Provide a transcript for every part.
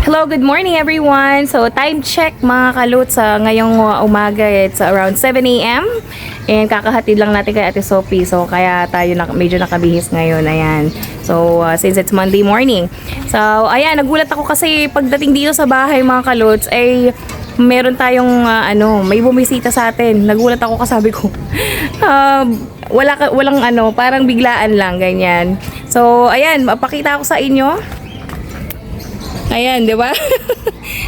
Hello, good morning everyone. So time check mga kalot sa ngayong umaga, it's around 7 a.m. And kakahatid lang natin kay Ate Sophie. So kaya tayo medyo nakabihis ngayon. Ayan. So since it's Monday morning. So ayan, nagulat ako kasi pagdating dito sa bahay mga kalots ay meron tayong may bumisita sa atin. Nagulat ako kasi sabi ko walang parang biglaan lang ganyan. So ayan, mapakita ko sa inyo. Ayan, di ba?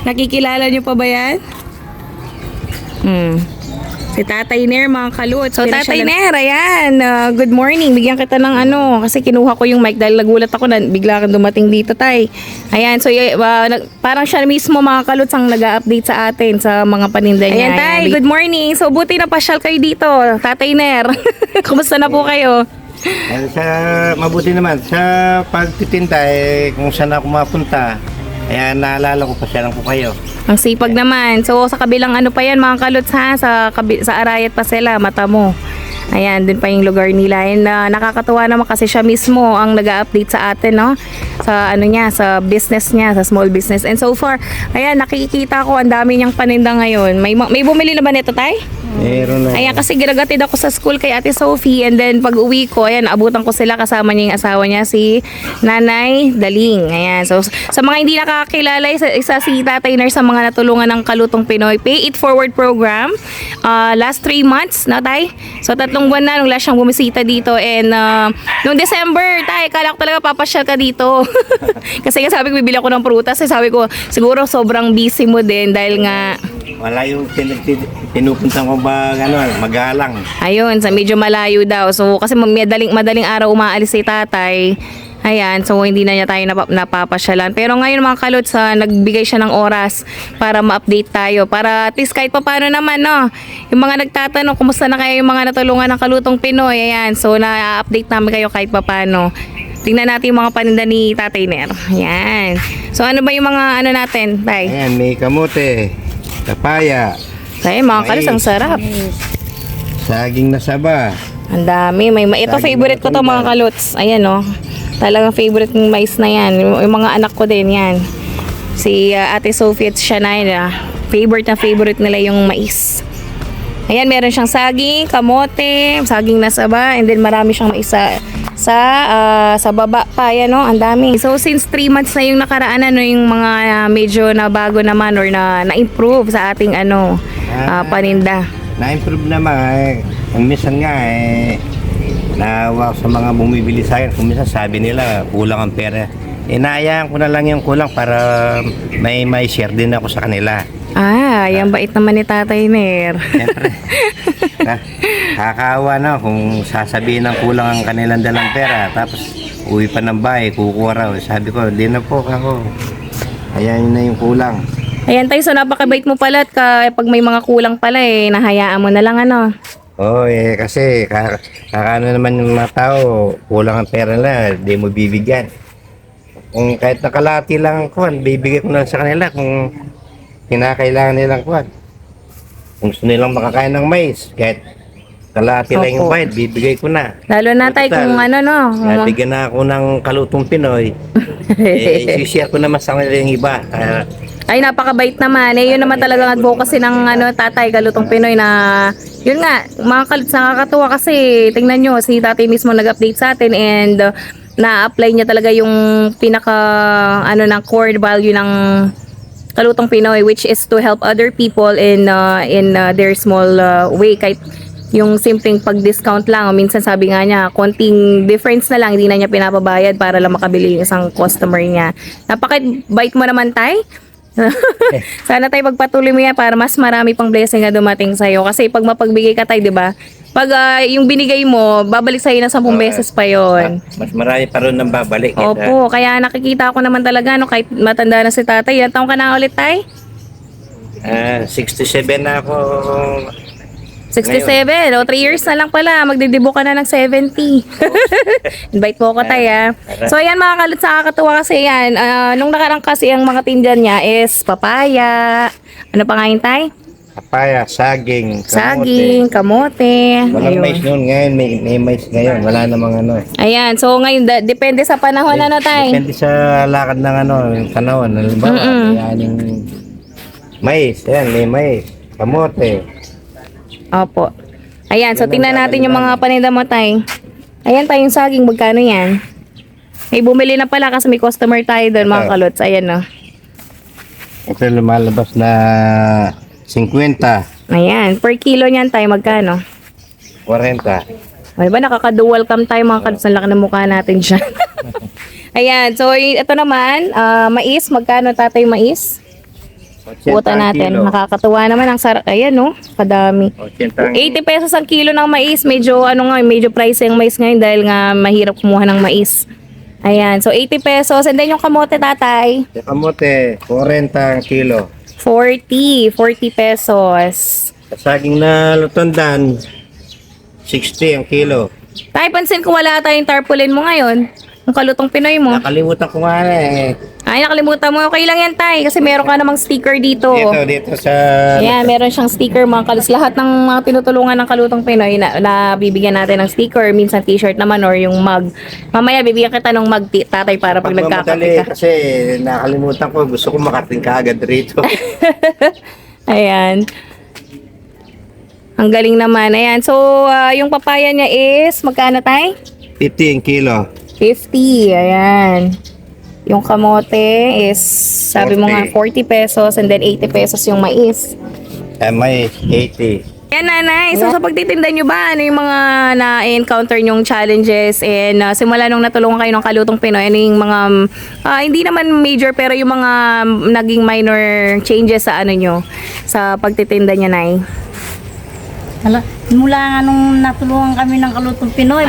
Nakikilala nyo pa ba yan? Si Tatay Nair, mga kalot. So, Tatay Nair, ayan. Good morning. Bigyan kita ng kasi kinuha ko yung mic dahil nagulat ako na bigla kang dumating dito, Tay. Ayan, so parang siya mismo, mga kalot, ang nag-update sa atin sa mga paninda niya. Ayan, Tay, good morning. So, buti na pasyal kayo dito, Tatay Nair. Kumusta na po kayo? Mabuti naman. Sa pagtitinda, kung saan ako mapunta, ayan, naalala ko pa siya lang po kayo. Ang sipag naman. So, sa kabilang pa yan, mga kalots ha, sa Arayat pa sila, mata mo. Ayan, dun pa yung lugar nila. And nakakatuwa naman kasi siya mismo ang nag-update sa atin, no? Sa sa business niya, sa small business. And so far, ayan, nakikita ko, ang dami niyang paninda ngayon. May bumili na ba nito, Tay? Meron na. Ayan, kasi ginagatid ako sa school kay Ate Sophie, and then pag uwi ko, ayan, abutan ko sila, kasama niya yung asawa niya, si Nanay Daling. Ayan, so sa mga hindi nakakilala, isa si Tatay Nair sa mga natulungan ng Kalutong Pinoy Pay It Forward program. Last 3 months na, Tay. So 3 buwan na nung last siyang bumisita dito, and noong December, Tay, kala ko talaga papasyal ka dito. Kasi sabi ko, bibili ako ng prutas, sabi ko, siguro sobrang busy mo din dahil nga Wala yung pinupunta ko ba magalang. ayun, sa medyo malayo daw. So kasi madaling araw umaalis si Tatay. Ayan, so hindi na niya tayo napapasyalan. Pero ngayon mga kalots, nagbigay siya ng oras para ma-update tayo. Para at least kahit pa paano naman, no? Yung mga nagtatanong, kumusta na kayo yung mga natulungan ng Kalutong Pinoy? Ayan, so na-update namin kayo kahit pa paano. Tingnan natin yung mga paninda ni Tatay Nair. Ayan. So ano ba yung mga natin, Tay? Ayan, may kamote, papaya. Ay, mga kalots, ang sarap. Saging na saba. Ang dami. Ito Saging favorite ko to, mga kalots. Ayan, no? Talagang favorite ng mais na yan. Yung mga anak ko din yan. Si Ate Sophie at Shania, favorite nila yung mais. Ayan, meron siyang saging, kamote, saging na saba, and then marami siyang mais sa baba pa. Ayan, no? Ang dami. So since 3 months na yung nakaraan, yung mga medyo na bago naman or na-improve sa ating paninda. Na-improve naman. Ang minsan nga naawa sa mga bumibili sa akin. Kung minsan sabi nila kulang ang pera. Inaayaan ko na lang yung kulang para may share din ako sa kanila. Yan bait naman ni Tatay Nair. Siyempre. Kakaawa na kung sasabihin ng kulang ang kanilang dalang pera. Tapos uwi pa ng bahay, kukuha raw. Sabi ko, di na po ako. Ayan na yung kulang. Ayan, Tay, so napakabait mo pala at pag may mga kulang pala nahayaan mo na lang Kasi kakano naman yung mga tao, kulang ang pera nila, di mo bibigyan. Kung kahit nakalati lang kuwan, bibigyan ko na sa kanila kung kinakailangan nilang kuwan. Kung gusto nilang makakain ng mais, kahit kalati lang yung bayad, bibigay ko na. Lalo na, Tay, kung Nabigyan na ako ng Kalutong Pinoy, i-share ko naman sa kanila yung iba. Ay, napakabait naman. Yun naman talagang advocacy ng Tatay Kalutong Pinoy na, yun nga, mga kalots, nakakatuwa kasi, tingnan nyo, si Tatay mismo nag-update sa atin, and na-apply niya talaga yung pinaka, ng core value ng Kalutong Pinoy, which is to help other people in their small way. Kahit yung simpleng pag-discount lang, o minsan sabi nga niya, konting difference na lang, hindi na niya pinapabayad para lang makabili yung isang customer niya. Napakabait mo naman, Tay. Sana, Tay, pagpatuloy mo yan para mas marami pang blessing na dumating sa'yo. Kasi pag mapagbigay ka, Tay, diba? Pag yung binigay mo, babalik sa'yo na 10 beses pa yon. Mas marami pa rin nang babalik. Opo, kaya nakikita ko naman talaga, kahit matanda na si Tatay. Ilan taong ka na ulit, Tay? 67 na ako. 67. O, 3 years na lang pala. Magdidibo ka na ng 70. Invite po ako, Tay, So, ayan, mga kalots, nakakatuwa kasi yan. Nung nakarang kasi ang mga tinda niya is papaya. Ano pa nga yun, Tay? papaya, saging, kamote. Saging, kamote. Walang Ayun. mais noon ngayon, may mais ngayon. Wala namang ano. Ayan, so ngayon, depende sa panahon tay. Depende sa lakad ng ano, yung panahon. Halimbawa, yan yung mais. Ayan, may mais. Kamote. Opo. Ayan, so tingnan natin yung mga paninda mo tay. Ayan tayong saging, magkano yan? May bumili na pala kasi may customer tayo doon mga kalots. Ayan o. Ito lumalabas na 50, Ayan, per kilo niyan tayo magkano? 40. Ay ba, nakaka-dual cam tayo mga kalots. Ang laki ng mukha natin dyan. Ayan, so ito naman, mais, magkano tatay mais? 80 Puta ang natin. kilo. Nakakatuwa naman ang sarap. Ayan no, kadami. 80 ang 80 pesos ang kilo ng mais. Medyo ano nga, medyo pricey ang mais ngayon dahil nga mahirap kumuha ng mais. Ayan, so 80 pesos. And then yung kamote tatay, Yung kamote, 40 ang kilo. 40 pesos. Sa saging na lutundan, 60 ang kilo. Tay, pansin ko wala tayong tarpaulin mo ngayon. Yung kalutong Pinoy mo. Nakalimutan ko nga na eh. Ay, nakalimutan mo. Okay lang yan tay. Kasi meron ka namang sticker dito. Dito sa... Ayan, meron siyang sticker mga kalos. Lahat ng mga tinutulungan ng Kalutong Pinoy na bibigyan natin ng sticker, minsan t-shirt naman or yung mug. Mamaya bibigyan kita ng mug tatay para pag nagkakape Pagmamadali ka. kasi nakalimutan ko. Gusto ko makating ka agad rito. Ayan. Ang galing naman. Ayan. So, yung papaya niya is, magkano tay? 50 ang kilo. 50. Ayan. Yung kamote is, sabi mo nga, 40 pesos and then 80 pesos yung mais. May 80. Yan nanay, so sa pagtitinda nyo ba, ano yung mga na-encounter nyong challenges and simula nung natulungan kayo ng Kalutong Pinoy, ano yung mga, hindi naman major pero yung mga naging minor changes sa ano nyo, sa pagtitinda nyo nay? Mula nga nung natulungan kami ng Kalutong Pinoy,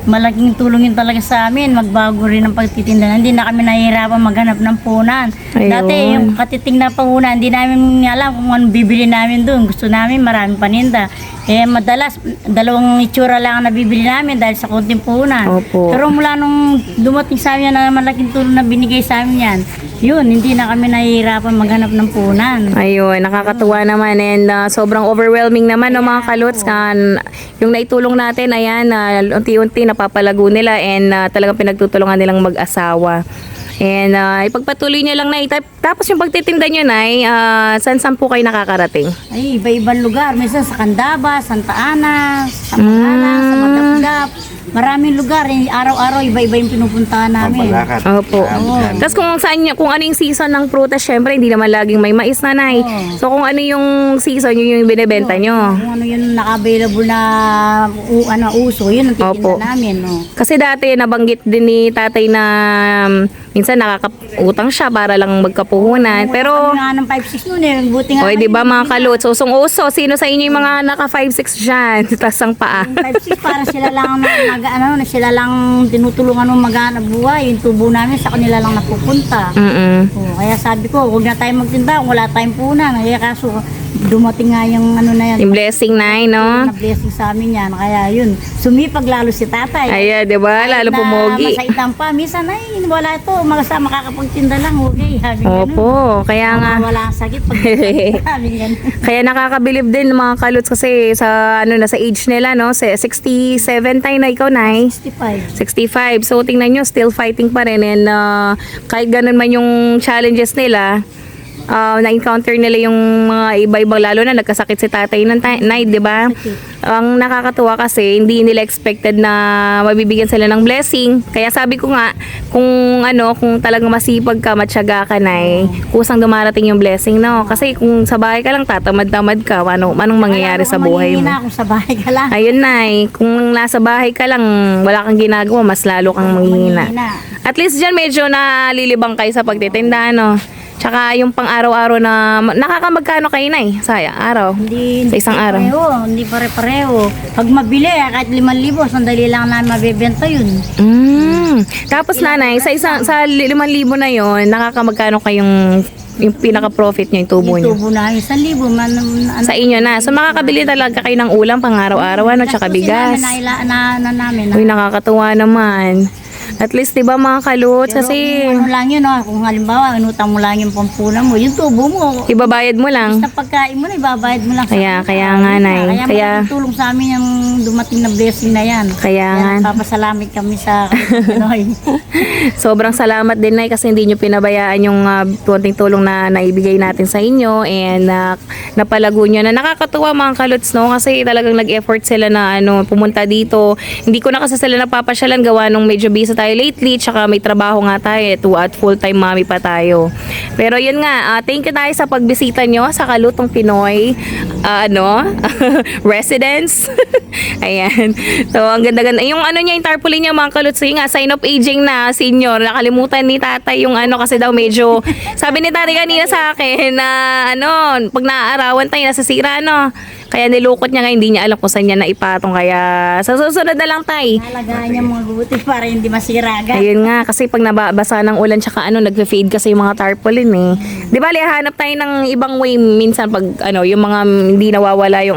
malaking tulong yun talaga sa amin. Magbago rin ang pagtitinda. Hindi na kami nahihirapan maghanap ng punan. Ayun. Dati yung katiting na punan, hindi namin alam kung ano bibili namin doon. Gusto namin maraming paninda. Eh madalas, dalawang itsura lang ang nabibili namin dahil sa konting punan. Opo. Pero mula nung dumating sa amin na malaking tulong na binigay sa amin yan, yun, hindi na kami nahihirapan maghanap ng punan. Ayun, nakakatuwa naman and sobrang overwhelming naman ng mga kaluts kan yung naitulong natin, ayan, unti-unti napapalago nila and talagang pinagtutulungan nilang mag-asawa. And ipagpatuloy niyo lang na tapos yung pagtitinda niyo nay, saan po kayo nakakarating? Ay, iba-ibang lugar. Minsan sa Candaba, Santa Ana, sa Magana, sa Madapdap. Maraming lugar. Araw-araw, iba-iba yung pinupuntahan namin. Pambalakad. Opo. Tapos kung ano yung season ng prutas, syempre hindi naman laging may mais na nay. Oo. So kung ano yung season, yun yung binebenta nyo. Kung ano yung naka-available na uso, yun ang Opo. titinda namin. No? Kasi dati nabanggit din ni tatay na minsan nakakautang siya para lang magkapuhunan. Pero Kami nga ng 5-6 noon eh. Buti nga. oy, di ba mga kaluts, usong-uso, sino sa inyo yung mga naka 5-6 dyan? Tas ang paa. 5-6 para sila lang sila lang tinutulungan ng maghanap buhay. Yung tubo namin sa kanila lang napupunta. Kaya sabi ko, huwag na tayo magtinda kung wala tayong punan. Kaya kaso, dumating nga yung ano na yan. Yung blessing na no? Na-blessing sa amin yan. Kaya yun, sumipag lalo si tatay. Ayan, di ba? Lalo pumogi. Masaitan pa. Minsan ay, wala ito. Makakapagtinda lang. Okay, sabi Opo, kaya nga. Wala ang sakit pag sabi ganun. Kaya nakakabilib din mga kaluts kasi sa ano na sa age nila no, 67 tayo na ikaw nay. 65. 65. So tingnan nyo, still fighting pa rin and kahit ganun man yung challenges nila, na-encounter nila yung mga iba-ibang, lalo na nagkasakit si tatay ng night, di ba? Ang nakakatuwa kasi hindi nila expected na mabibigyan sila ng blessing. Kaya sabi ko nga, kung talagang masipag ka, matyaga ka na kusang dumarating yung blessing, no? Kasi kung sa bahay ka lang, tatamad-tamad ka, anong mangyayari sa buhay mo? Kung sa bahay ka lang. Ayun na kung nasa bahay ka lang, wala kang ginagawa, mas lalo kang manghihina. At least dyan medyo nalilibang kayo sa pagtitinda, no? Tsaka yung pang araw-araw na nakakamagkano kayo na sa araw? Hindi, Sa isang araw? Hindi pare-pareho. Pag mabili, kahit 5,000, sandali lang namin mabibenta yun. Tapos nanay, sa 5,000 na yon, nakakamagkano kayong yung pinaka-profit nyo, yung tubo Yung nyo? tubo na, 1,000. Sa inyo na. So makakabili talaga kayo ng ulam pang araw-araw, tsaka bigas. Namin. Uy, nakakatuwa naman. At least, di ba mga kaluts? Pero Kasi, kung ano lang yun, kung halimbawa, inutang mo lang yung pampunan mo, yung tubo mo, ibabayad mo lang. sa pagkain mo na, ibabayad mo lang Kaya nga, Nay. Kaya malaking tulong sa amin yung dumating na blessing na yan. Kaya nga. Papasalamit kami sa Pinoy. Sobrang salamat din, Nay, kasi hindi nyo pinabayaan yung konting tulong na naibigay natin sa inyo and napalago nyo na nakakatuwa mga kaluts, no? Kasi talagang nag-effort sila na pumunta dito. Hindi ko na kasi sila napapasyalan gawa nung medyo busy tayo lately, tsaka may trabaho nga tayo at full-time mommy pa tayo. Pero yun nga, thank you tayo sa pagbisita nyo sa Kalutong Pinoy residence. Ayan. So, ang ganda-ganda. Yung niya, yung tarpaulin niya mga kaluts, yun nga, sign of aging na senior. Nakalimutan ni tatay yung kasi daw medyo, sabi ni tatay kanina sa akin na pag naaarawan tayo, nasisira Kaya nilukot niya nga, hindi niya alam kung saan niya naipatong. Kaya sa susunod na lang tay. Nalagaan niya mga buti para hindi masira agad. Ayun nga, kasi pag nabasa ng ulan tsaka nagfe-fade kasi yung mga tarpaulin eh. Di ba, hanap tayo ng ibang way minsan pag yung mga hindi nawawala yung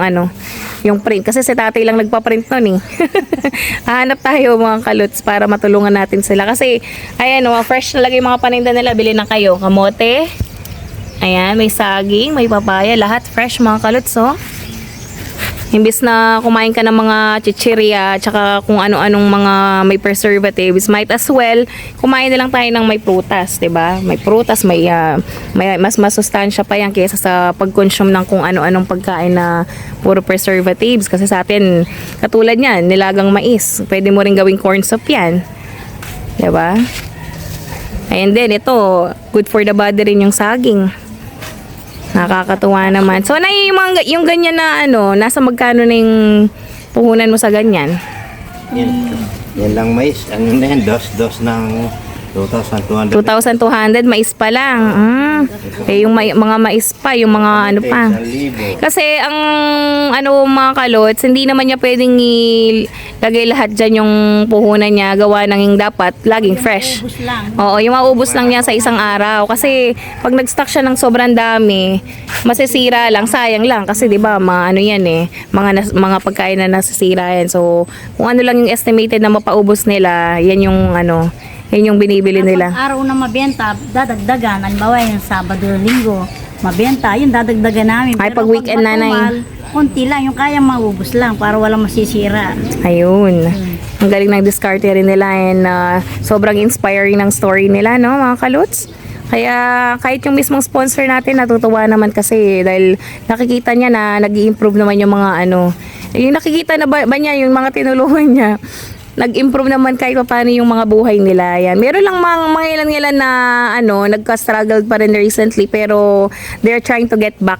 yung print. Kasi si tatay lang nagpa-print nun eh. Hahanap tayo mga kaluts para matulungan natin sila. Kasi, ayan fresh na lagi yung mga paninda nila. Bili na kayo. Kamote. Ayan, may saging, may papaya. Lahat fresh mga kaluts, Imbis na kumain ka ng mga chichirya tsaka kung ano-anong mga may preservatives, might as well kumain na lang tayo ng may prutas, 'di ba? May prutas, may mas masustansya pa yan kaysa sa pag-consume ng kung ano-anong pagkain na puro preservatives kasi sa atin katulad niyan, nilagang mais. Pwede mo ring gawing corn soup 'yan. 'Di ba? And then ito, good for the body rin yung saging. Nakakatuwa naman. So, yung ganyan na nasa magkano na yung puhunan mo sa ganyan? Yan lang mais. Ano na yan? Dos ng 2,200. 2,200, mais pa lang. Yung mga mais pa, yung mga pa. 1,000. Kasi ang mga kalots, hindi naman niya pwedeng ilagay lahat dyan yung puhunan niya, gawa ng dapat laging fresh. Ubus lang. Oo, yung maubos lang niya sa isang araw. Kasi pag nag-stock siya ng sobrang dami, masisira lang, sayang lang. Kasi di ba, yan mga pagkain na nasisira yan. So, kung lang yung estimated na mapaubos nila, yan yung binibili nila. Pag araw na mabenta, dadagdagan. Halimbawa yung Sabado, Linggo, mabenta, yun dadagdagan namin. Ay, Pero pag weekend, matumal, nanay. konti lang, yung kaya maubos lang para walang masisira. Ayun. Ang galing ng diskarte rin nila and sobrang inspiring ng story nila, mga kaluts. Kaya kahit yung mismong sponsor natin natutuwa naman kasi dahil nakikita niya na nag-i-improve naman yung mga yung nakikita na ba niya yung mga tinulungan niya. Nag-improve naman kahit paano yung mga buhay nila. Yan. Meron lang mga ilan-ilan na nagka-struggle pa rin recently pero they're trying to get back.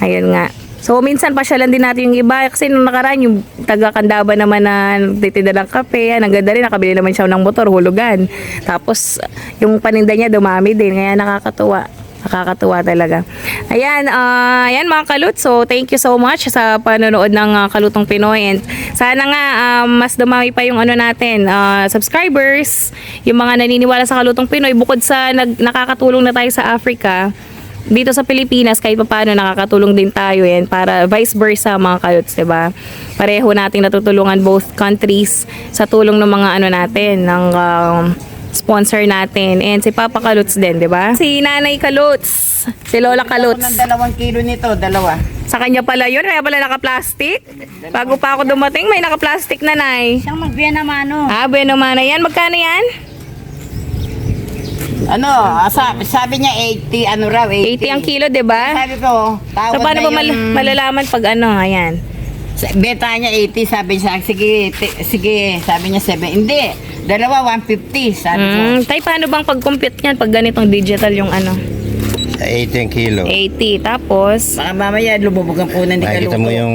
Ayun nga. So, minsan pasyalan din natin yung iba. Kasi nung nakaraan, yung taga-Kandaba naman na nagtitinda ng kape. Ang ganda rin, nakabili naman siya ng motor, hulugan. Tapos, yung paninda niya dumami din. Kaya nakakatuwa. Nakakatuwa talaga. Ayan, ayan mga kalut. So, thank you so much sa panonood ng Kalutong Pinoy. And sana nga, mas dumami pa yung natin, subscribers. Yung mga naniniwala sa Kalutong Pinoy. Bukod sa nakakatulong na tayo sa Africa, dito sa Pilipinas, kahit paano nakakatulong din tayo yan para vice versa mga kaluts, diba? Pareho nating natutulungan both countries sa tulong ng mga natin, ng sponsor natin. And si Papa Kaluts din, di ba? Si Nanay Kaluts. Si Lola Kaluts. Ng 2 kilo nito, dalawa. Sa kanya pala yun. Kaya pala naka-plastic. Bago pa ako dumating, may naka-plastic na, Nay. Siyang magbiyan na mano. Bueno mana yan. Magkano yan? Sabi niya 80, raw, 80 ang kilo, di ba? Sabi ko, tawad So, paano na ba malalaman pag ayan? Benta niya 80, sabi niya, sige, sabi niya 7. Hindi, dalawa 150, sabi ko. Tay, paano bang pag-compute niyan pag ganitong digital yung 80 ang kilo. 80. Tapos, Baka mamaya lumubog ang punan ni Nakikita mo Kaluto. yung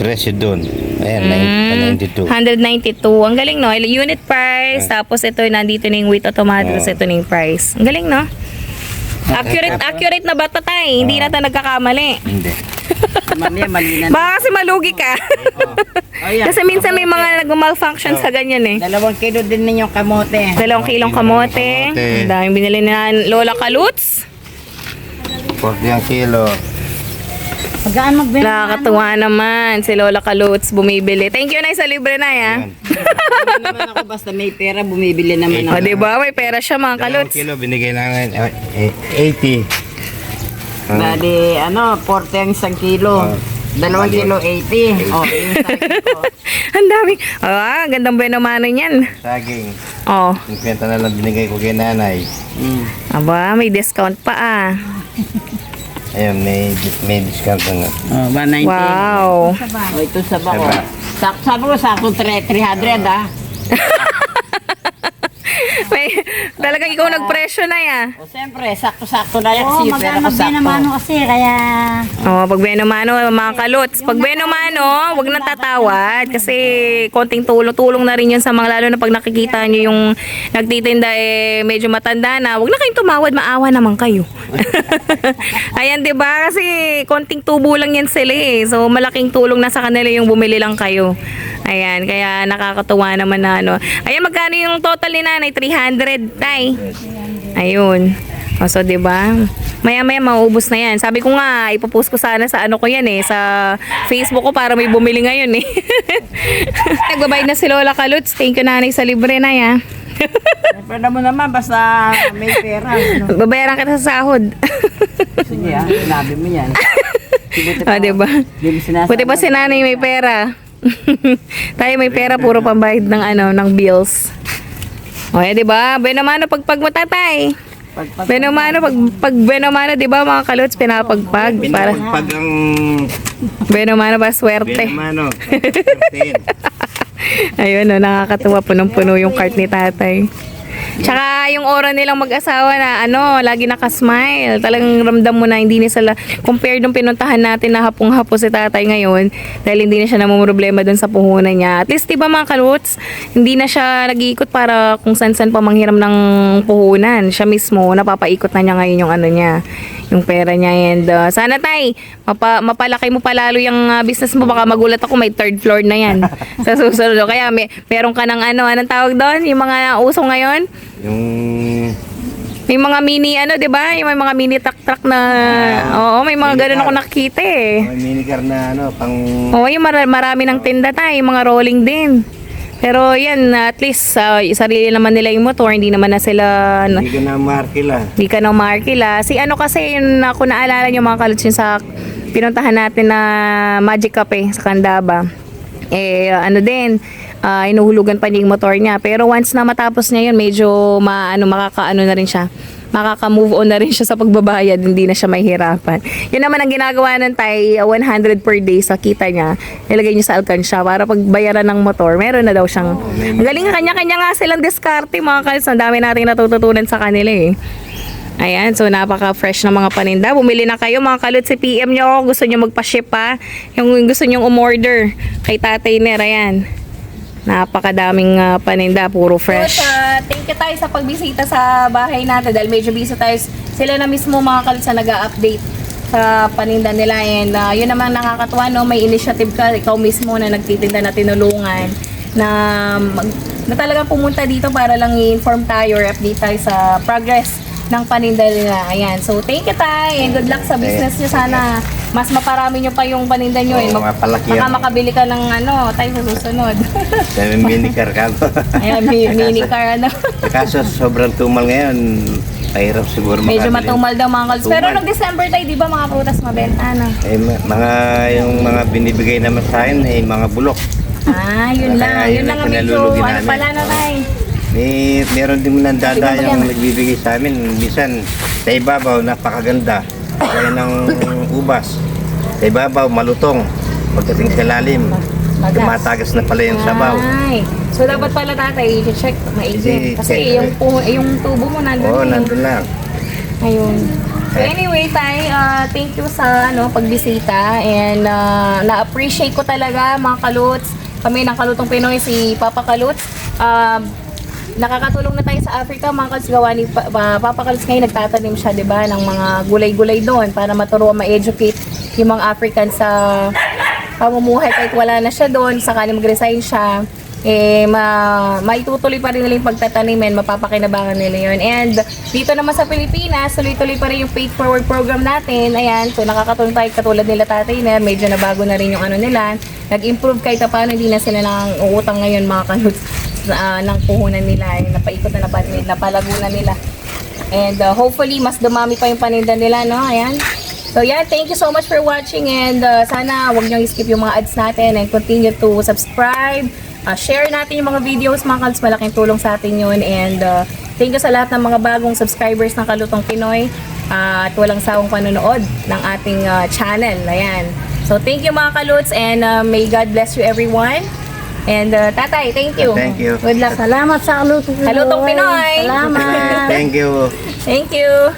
presyo doon. Ayan, 92. 192. Ang galing, no? Unit price. Tapos ito, nandito na yung weight automatic. Ito na yung price. Ang galing, no? Accurate na ba ito, Tay? Hindi na tayo nagkakamali. Hindi. Mamaya mali na. Baka kasi malugi ka. Ayan. Kasi minsan may mga nag-malfunction sa ganyan eh. 2 kilo din ninyong kamote. 2 kilong kamote. Kamote. Ang daming binili na Lola Kaluts. 40 ang kilo. Pagkaan magbenta. Nakakatuwa naman. Si Lola Kaluts bumibili. Thank you, Nay, sa libre na yan. Ano naman ako, basta may pera, bumibili naman O, ako. diba? May pera siya, mga 2 Kaluts. kilo binigay namin 80. Bali, 40 ang 1 kilo. 2 kilo 80. Oh, yung sakin ko. Ang dami. Gandang bueno mano niyan. Saging. Oh, 50 na lang binigay ko kay nanay. aba, may discount pa ah. Ayun, may discount na nga. Oh, 190. Wow. Oh, ito sa bako. Saba. Sabi ko, sakto 300 ah. May, talagang ikaw nagpresyo na ya. O, siyempre, sakto-sakto na yan. Oo, Kasi pera ko magbenta sakto. naman kasi, kaya... Oh, pag bueno mano, mga Kaluts. Pag bueno mano, wag nang tatawad kasi konting tulong na rin yun sa mga, lalo na pag nakikita nyo yung nagtitinda medyo matanda na, wag na kayong tumawad, maawa naman kayo. Ayan, 'di ba? Kasi konting tubo lang yan sila eh. So malaking tulong na sa kanila yung bumili lang kayo. Ayan, kaya nakakatuwa naman na ano. Ayan, magkano yung total ni nanay? 300, tay. Ayun. O, so, 'di ba? Maya-maya maubos na yan. Sabi ko nga, ipopost ko sana sa ano ko yan eh, sa Facebook ko para may bumili ngayon eh. Nagbabayad na si Lola Kaluts. Thank you, nanay, sa libre na ya. Pwede mo naman, basta may pera. No? Babayaran kita sa sahod. Sige ah, sinabi mo yan. Ah, 'di ba? Hindi mo sinasabi. Buti pa si nanay may pera. Tayo may pera, puro pambayad ng ng bills. O, 'di ba? Bueno mano pagpag mo, tatay. Bueno mano pag bueno mano, 'di ba, mga Kaluts, pinapagpag para Pinapagpag ang bueno mano ba swerte. Benamano. Ayun, no, nakakatuwa, punong-puno yung cart ni tatay. Tsaka yung aura nilang mag-asawa na lagi nakasmile. Talagang ramdam mo na hindi na sila, compared nung pinuntahan natin na hapong-hapo si tatay ngayon, dahil hindi na siya namumroblema dun sa puhunan niya. At least, diba, mga Kaluts, hindi na siya nag-iikot para kung san-san pa manghiram ng puhunan. Siya mismo, napapaikot na niya ngayon yung niya, yung pera niya. And sana, tay, mapalaki mo palalo yung business mo. Baka magulat ako, may 3rd floor na yan sa susunod. Kaya meron ka ng anong tawag doon? Yung mga uso ngayon? Yung May mga mini 'di ba? Yung may mga mini truck na oo, may mga ganun ako nakikita eh. may minicar na pang Oo, yung marami ng tinda tayo, yung mga rolling din. Pero yan, at least sarili naman nila yung motor, hindi naman na sila hindi ka na markila. hindi ka na markila. Si kasi yun ako naalala nyo, mga Kaluts, yung sa pinuntahan natin na Magic Cafe sa Candaba. Inuhulugan pa niya yung motor niya. Pero once na matapos niya yun, medyo makaka-ano na rin siya. Makaka-move on na rin siya sa pagbabayad. Hindi na siya mahihirapan. Yun naman ang ginagawa ng tay, 100 per day sa kita niya. Nilagay niya sa alkansya para pagbayaran ng motor. Meron na daw siyang... Ang galing, kanya-kanya nga silang diskarte, mga Kaluts. Ang dami nating natututunan sa kanila eh. Ayan, so napaka-fresh ng mga paninda. Bumili na kayo, mga Kaluts, si PM nyo ako. Gusto nyo magpa-ship pa. Yung gusto nyo umorder kay Tatay Ner, ayan. Napakadaming paninda, puro fresh. Thank you tayo sa pagbisita sa bahay natin dahil medyo busy tayo. Sila na mismo, mga Kaluts, na nag-update sa paninda nila. And yun naman nakakatuwa, no? May initiative ka, ikaw mismo na nagtitinda na tinulungan na talagang pumunta dito para lang i-inform tayo or update tayo sa progress ng paninda nila. Ayan. So, thank you, tay. And good luck sa business nyo. Sana mas maparami nyo pa yung paninda nyo. Oo, mapalaki Baka yan. makabili ka ng tayo sa susunod. May minicar ka. Ayan, mini car, Kaso sobrang tumal ngayon. Pahirap siguro Medyo makabili. matumal daw, mga Kaluts. Pero Tumal. nung December tayo, di ba, mga prutas mabenta, Yung mga binibigay naman sa akin mga bulok. Yun lang. Kaya Yun yun lang ang ang medyo, pinalulugi namin. pala na, tay. Meron din mo nandada Sige, yung magyan. nagbibigay sa amin. Minsan, sa ibabaw, napakaganda. Kaya ng ubas. Sa ibabaw, malutong. Pagdating sa lalim, Magas. tumatagas na pala yung sabaw. Ay. So, dapat pala, tatay, i-check maigi. Kasi check. yung tubo mo nandun. Oo, eh. nandun lang. Ayun. So anyway, tay, thank you sa pagbisita and na-appreciate ko talaga, mga Kaluts. Kami ng Kalutong Pinoy, si Papa Kaluts. Nakakatulong na tayo sa Africa, mga Kaluts. Gawa ni Papa Kaluts ngayon, nagtatanim siya, 'di ba, ng mga gulay-gulay doon para maturuan, ma-educate yung mga Africans sa pamumuhay kahit wala na siya doon, sakali mag-resign siya. maitutuloy pa rin nila yung pagtatanim and mapapakinabangan nila yun. And dito naman sa Pilipinas, tuloy-tuloy pa rin yung Paid Forward program natin. Ayan, so nakakatulong tayo katulad nila Tatay Ner, medyo nabago na rin yung ano nila. Nag-improve kahit pa paano, hindi na sila nang uutang ngayon mga kaluts ng puhunan nila. Napaikot na napalago na nila. And hopefully, mas dumami pa yung paninda nila, no? Ayan. So yeah, thank you so much for watching and sana wag niyo i-skip yung mga ads natin and continue to subscribe. Share natin yung mga videos mga kaluts, malaking tulong sa atin yun. And thank you sa lahat ng mga bagong subscribers ng Kalutong Pinoy at walang sawang panonood ng ating channel. Ayan. So thank you mga kaluts and may God bless you everyone. And Tatay, thank you. Thank you. Good luck. Salamat sa Kalutong Pinoy. Kalutong Pinoy. Salamat. Thank you. Thank you.